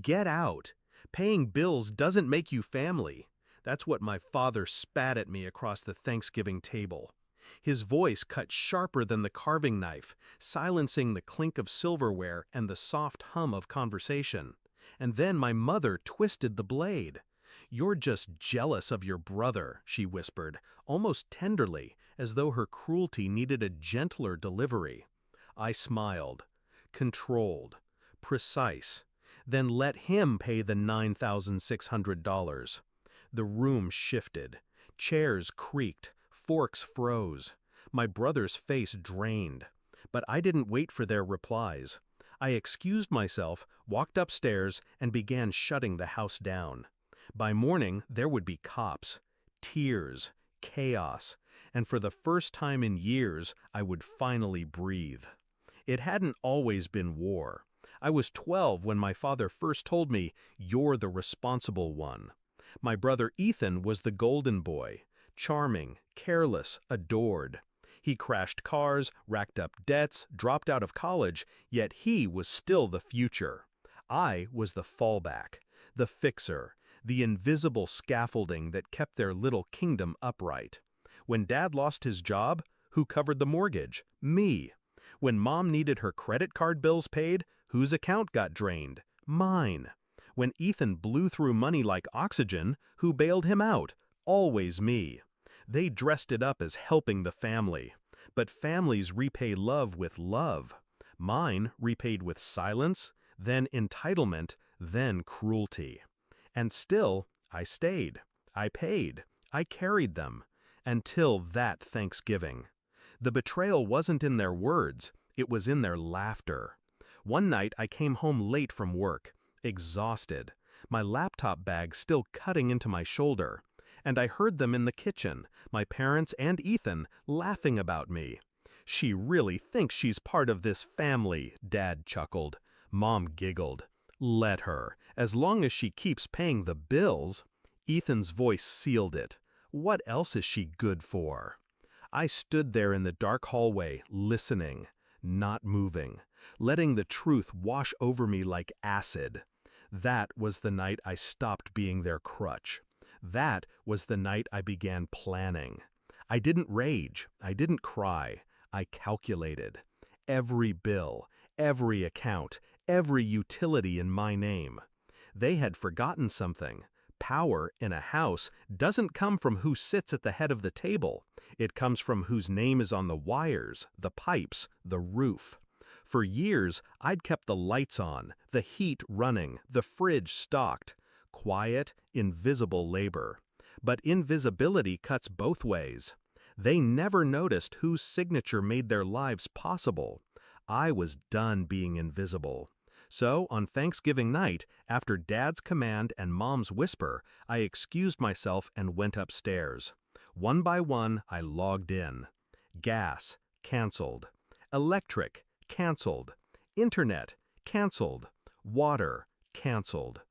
Get out. Paying bills doesn't make you family. That's what my father spat at me across the Thanksgiving table. His voice cut sharper than the carving knife, silencing the clink of silverware and the soft hum of conversation. And then my mother twisted the blade. "You're just jealous of your brother," she whispered, almost tenderly, as though her cruelty needed a gentler delivery. I smiled. Controlled. Precise. Then let him pay the $9,600. The room shifted. Chairs creaked. Forks froze. My brother's face drained. But I didn't wait for their replies. I excused myself, walked upstairs, and began shutting the house down. By morning, there would be cops, tears, chaos, and for the first time in years, I would finally breathe. It hadn't always been war. I was 12 when my father first told me, "You're the responsible one." My brother Ethan was the golden boy, charming, careless, adored. He crashed cars, racked up debts, dropped out of college, yet he was still the future. I was the fallback, the fixer, the invisible scaffolding that kept their little kingdom upright. When Dad lost his job, who covered the mortgage? Me. When Mom needed her credit card bills paid, whose account got drained? Mine. When Ethan blew through money like oxygen, who bailed him out? Always me. They dressed it up as helping the family. But families repay love with love. Mine repaid with silence, then entitlement, then cruelty. And still, I stayed. I paid. I carried them. Until that Thanksgiving. The betrayal wasn't in their words, it was in their laughter. One night I came home late from work, exhausted, my laptop bag still cutting into my shoulder, and I heard them in the kitchen, my parents and Ethan, laughing about me. "She really thinks she's part of this family," Dad chuckled. Mom giggled. "Let her, as long as she keeps paying the bills." Ethan's voice sealed it. "What else is she good for?" I stood there in the dark hallway, listening, not moving, letting the truth wash over me like acid. That was the night I stopped being their crutch. That was the night I began planning. I didn't rage, I didn't cry, I calculated. Every bill, every account, every utility in my name. They had forgotten something. Power in a house doesn't come from who sits at the head of the table. It comes from whose name is on the wires, the pipes, the roof. For years, I'd kept the lights on, the heat running, the fridge stocked. Quiet, invisible labor. But invisibility cuts both ways. They never noticed whose signature made their lives possible. I was done being invisible. So, on Thanksgiving night, after Dad's command and Mom's whisper, I excused myself and went upstairs. One by one, I logged in. Gas, canceled. Electric, canceled. Internet, canceled. Water, canceled.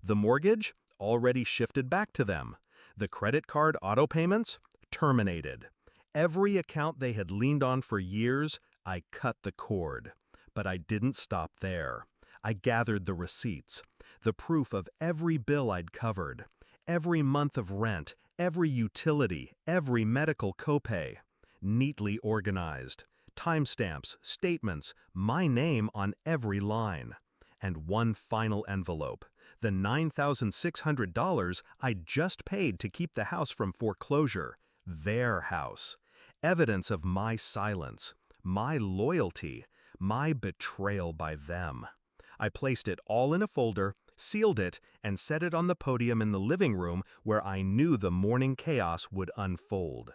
The mortgage, already shifted back to them. The credit card auto payments, terminated. Every account they had leaned on for years, I cut the cord. But I didn't stop there. I gathered the receipts, the proof of every bill I'd covered, every month of rent, every utility, every medical copay. Neatly organized. Timestamps, statements, my name on every line. And one final envelope, the $9,600 I'd just paid to keep the house from foreclosure. Their house. Evidence of my silence, my loyalty, my betrayal by them. I placed it all in a folder, sealed it, and set it on the podium in the living room where I knew the morning chaos would unfold.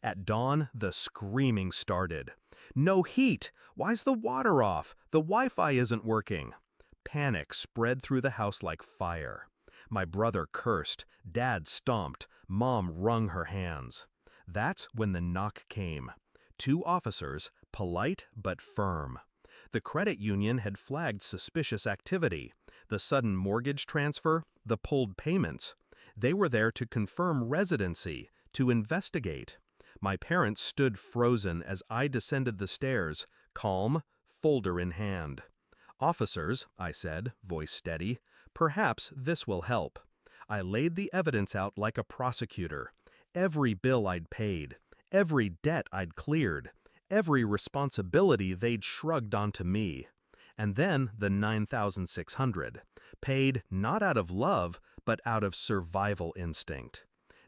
At dawn, the screaming started. "No heat! Why's the water off? The Wi-Fi isn't working!" Panic spread through the house like fire. My brother cursed, Dad stomped, Mom wrung her hands. That's when the knock came. 2 officers, polite but firm. The credit union had flagged suspicious activity, the sudden mortgage transfer, the pulled payments. They were there to confirm residency, to investigate. My parents stood frozen as I descended the stairs, calm, folder in hand. "Officers," I said, voice steady, "perhaps this will help." I laid the evidence out like a prosecutor. Every bill I'd paid, every debt I'd cleared, every responsibility they'd shrugged onto me. And then the 9,600, paid not out of love, but out of survival instinct.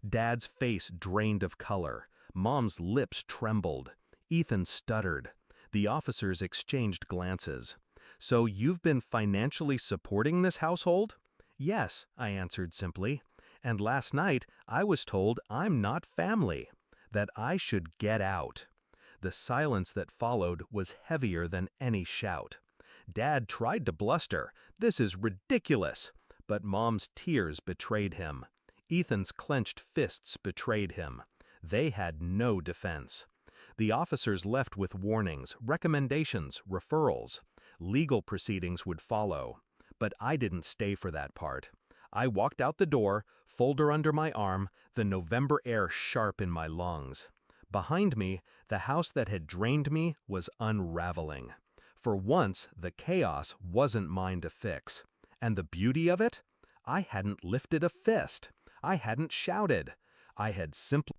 Dad's face drained of color. Mom's lips trembled. Ethan stuttered. The officers exchanged glances. "So you've been financially supporting this household?" "Yes," I answered simply. "And last night I was told I'm not family, that I should get out." The silence that followed was heavier than any shout. Dad tried to bluster, "This is ridiculous," but Mom's tears betrayed him. Ethan's clenched fists betrayed him. They had no defense. The officers left with warnings, recommendations, referrals. Legal proceedings would follow. But I didn't stay for that part. I walked out the door, folder under my arm, the November air sharp in my lungs. Behind me, the house that had drained me was unraveling. For once, the chaos wasn't mine to fix. And the beauty of it? I hadn't lifted a fist. I hadn't shouted. I had simply